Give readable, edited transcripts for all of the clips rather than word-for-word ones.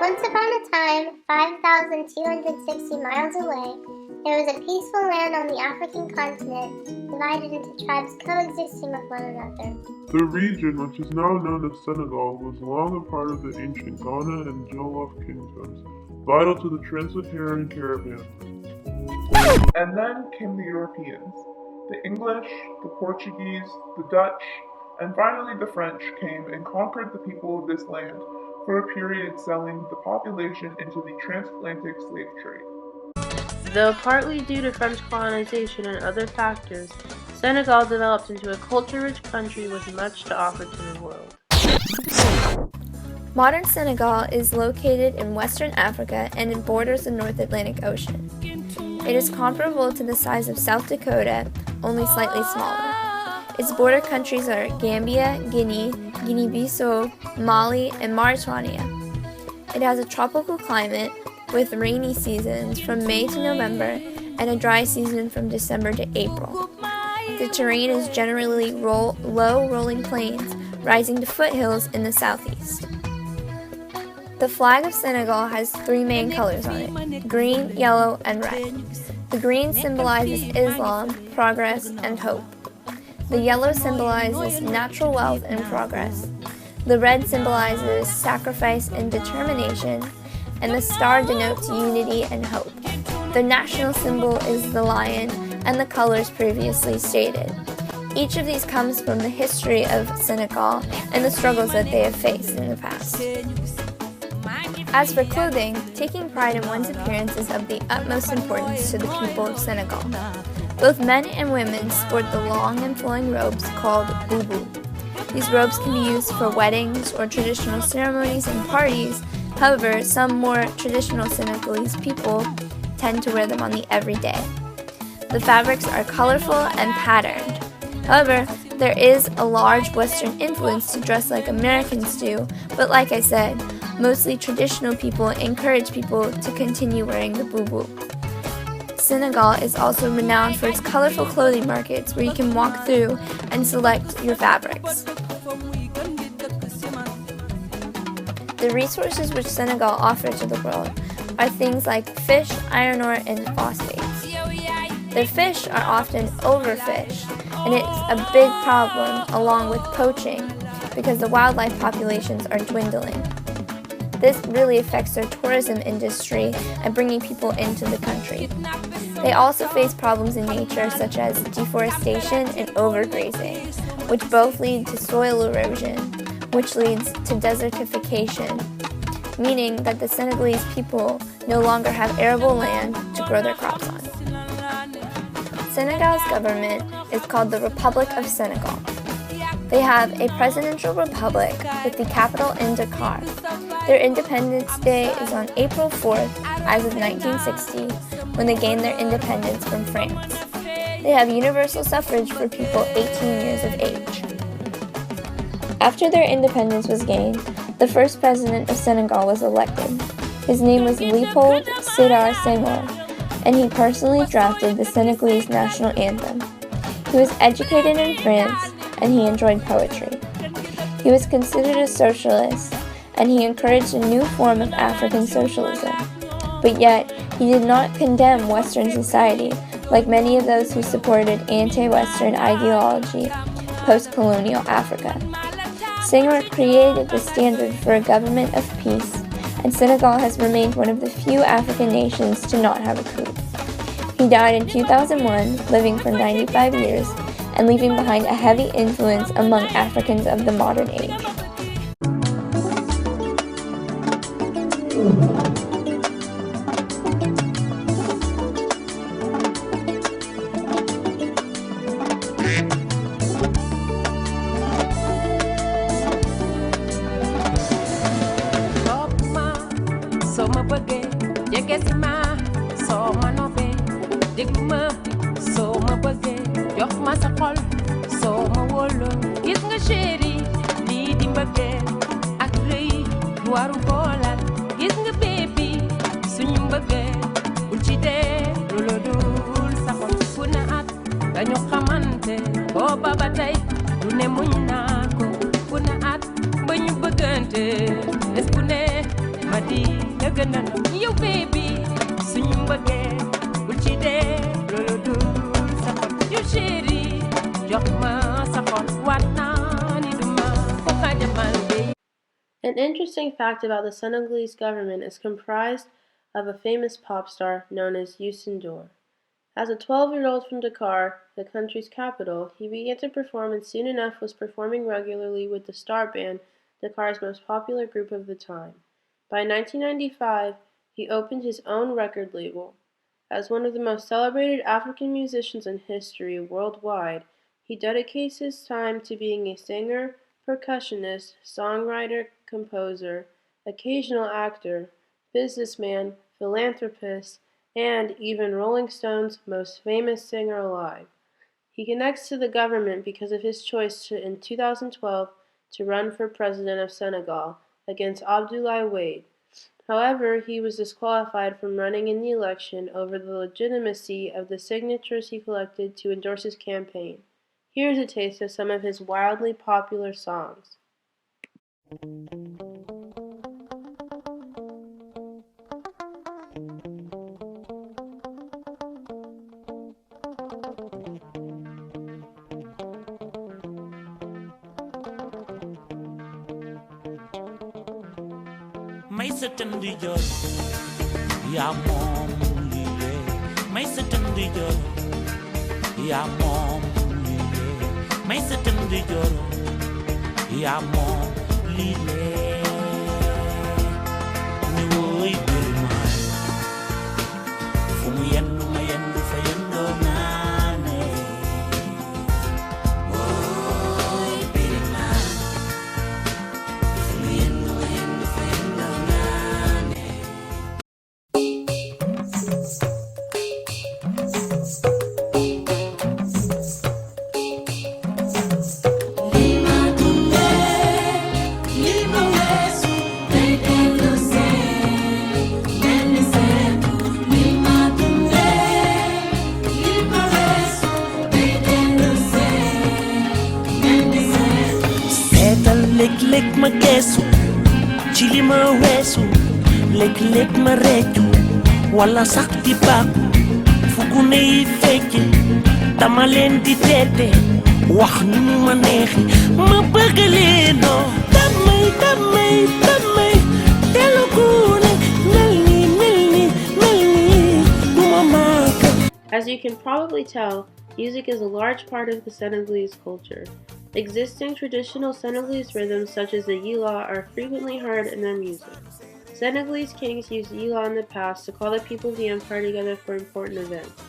Once upon a time, 5,260 miles away, there was a peaceful land on the African continent, divided into tribes coexisting with one another. The region, which is now known as Senegal, was long a part of the ancient Ghana and Jollof kingdoms, vital to the trans-Saharan caravan. And then came the Europeans. The English, the Portuguese, the Dutch, and finally the French came and conquered the people of this land, for a period selling the population into the transatlantic slave trade. Though partly due to French colonization and other factors, Senegal developed into a culture-rich country with much to offer to the world. Modern Senegal is located in Western Africa and it borders the North Atlantic Ocean. It is comparable to the size of South Dakota, only slightly smaller. Its border countries are Gambia, Guinea, Guinea-Bissau, Mali, and Mauritania. It has a tropical climate with rainy seasons from May to November and a dry season from December to April. The terrain is generally low rolling plains, rising to foothills in the southeast. The flag of Senegal has three main colors on it: green, yellow, and red. The green symbolizes Islam, progress, and hope. The yellow symbolizes natural wealth and progress. The red symbolizes sacrifice and determination, and the star denotes unity and hope. The national symbol is the lion and the colors previously stated. Each of these comes from the history of Senegal and the struggles that they have faced in the past. As for clothing, taking pride in one's appearance is of the utmost importance to the people of Senegal. Both men and women sport the long and flowing robes called boubou. These robes can be used for weddings or traditional ceremonies and parties. However, some more traditional Senegalese people tend to wear them on the everyday. The fabrics are colorful and patterned. However, there is a large Western influence to dress like Americans do, but like I said, mostly traditional people encourage people to continue wearing the boubou. Senegal is also renowned for its colorful clothing markets where you can walk through and select your fabrics. The resources which Senegal offers to the world are things like fish, iron ore, and phosphates. Their fish are often overfished, and it's a big problem along with poaching because the wildlife populations are dwindling. This really affects their tourism industry and bringing people into the country. They also face problems in nature such as deforestation and overgrazing, which both lead to soil erosion, which leads to desertification, meaning that the Senegalese people no longer have arable land to grow their crops on. Senegal's government is called the Republic of Senegal. They have a presidential republic with the capital in Dakar. Their Independence Day is on April 4th, as of 1960, when they gained their independence from France. They have universal suffrage for people 18 years of age. After their independence was gained, the first president of Senegal was elected. His name was Léopold Sédar Senghor, and he personally drafted the Senegalese national anthem. He was educated in France, and he enjoyed poetry. He was considered a socialist, and he encouraged a new form of African socialism. But yet, he did not condemn Western society, like many of those who supported anti-Western ideology post-colonial Africa. Senghor created the standard for a government of peace, and Senegal has remained one of the few African nations to not have a coup. He died in 2001, living for 95 years, and leaving behind a heavy influence among Africans of the modern age. dañu xamante booba ba tey lu ne muñ naa ko fu ne at ba ñu bëggante bés bu ne ma di gëna na yow baby suñu mbëggee bul ci dee loolu dul sa xol yow chéri jox ma sa xol waat naa ni duma ko xajamal baby. An interesting fact about the Senegalese government is comprised of a famous pop star known as Youssou N'Dour. As a 12-year-old from Dakar, the country's capital, he began to perform and soon enough was performing regularly with the Star Band, Dakar's most popular group of the time. By 1995, he opened his own record label. As one of the most celebrated African musicians in history worldwide, he dedicates his time to being a singer, percussionist, songwriter, composer, occasional actor, businessman, philanthropist, and even Rolling Stone's most famous singer alive. He connects to the government because of his choice in 2012 to run for president of Senegal against Abdoulaye Wade. However, he was disqualified from running in the election over the legitimacy of the signatures he collected to endorse his campaign. Here's a taste of some of his wildly popular songs. May sa tandi jor ya mom liye may sa tandi jor ya mom liye may sa tandi jor ya mom liye ni woy birma fu mu yendu ma yendu fa yendo nane woy birma fu mu yendu ma yendu fa yendo Lek ma gesu ci li ma weesu lek ma reccu wala sax di bàkku fu gune yi fecce dama leen di teete wax ni mu ma neexi ma bëgg leenoo damay telu gune mel ni duma maaka. As you can probably tell, music is a large part of the Senegalese culture. Existing traditional Senegalese rhythms such as the yila are frequently heard in their music. Senegalese kings used yila in the past to call the people of the empire together for important events.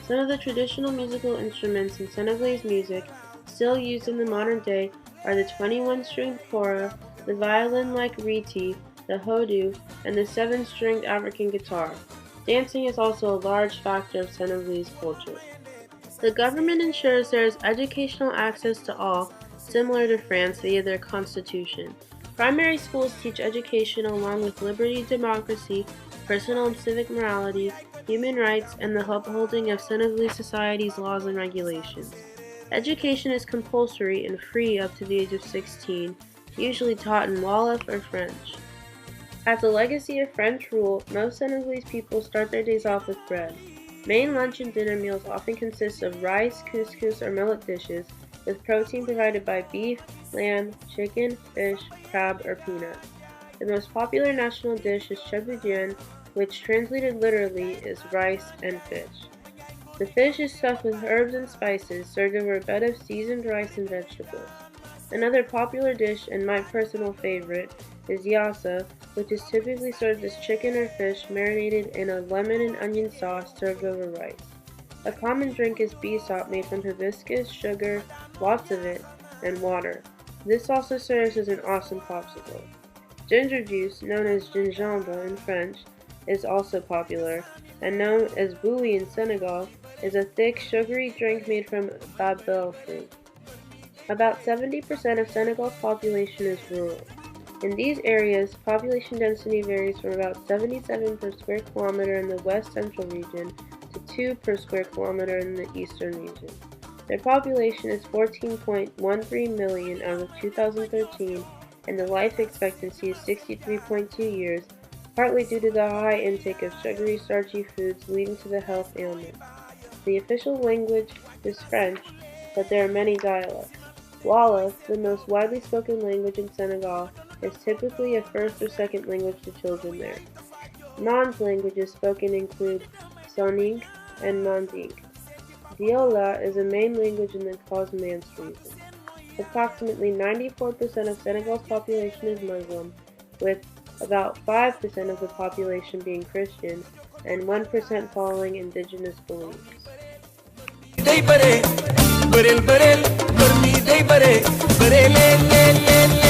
Some of the traditional musical instruments in Senegalese music still used in the modern day are the 21-stringed kora, the violin-like riti, the hodu, and the 7-stringed African guitar. Dancing is also a large factor of Senegalese culture. The government ensures there is educational access to all, similar to France via their constitution. Primary schools teach education along with liberty, democracy, personal and civic morality, human rights, and the upholding of Senegalese society's laws and regulations. Education is compulsory and free up to the age of 16, usually taught in Wolof or French. As a legacy of French rule, most Senegalese people start their days off with bread. Main lunch and dinner meals often consist of rice, couscous, or millet dishes, with protein provided by beef, lamb, chicken, fish, crab, or peanuts. The most popular national dish is cheboudian, which translated literally is rice and fish. The fish is stuffed with herbs and spices, served over a bed of seasoned rice and vegetables. Another popular dish, and my personal favorite, is yassa, which is typically served as chicken or fish marinated in a lemon and onion sauce served over rice. A common drink is bissap made from hibiscus, sugar, lots of it, and water. This also serves as an awesome popsicle. Ginger juice, known as gingembre in French, is also popular, and known as boui in Senegal, is a thick, sugary drink made from babel fruit. About 70% of Senegal's population is rural. In these areas, population density varies from about 77 per square kilometer in the west central region to 2 per square kilometer in the eastern region. Their population is 14.13 million as of 2013, and the life expectancy is 63.2 years, partly due to the high intake of sugary, starchy foods leading to the health ailments. The official language is French, but there are many dialects. Wolof, the most widely spoken language in Senegal, is typically a first or second language to children there. Non-languages spoken include Soning and Manding. Diola is a main language in the Casamance region. Approximately 94% of Senegal's population is Muslim, with about 5% of the population being Christian and 1% following indigenous beliefs. day bare barel barel barmi day bare barel le le le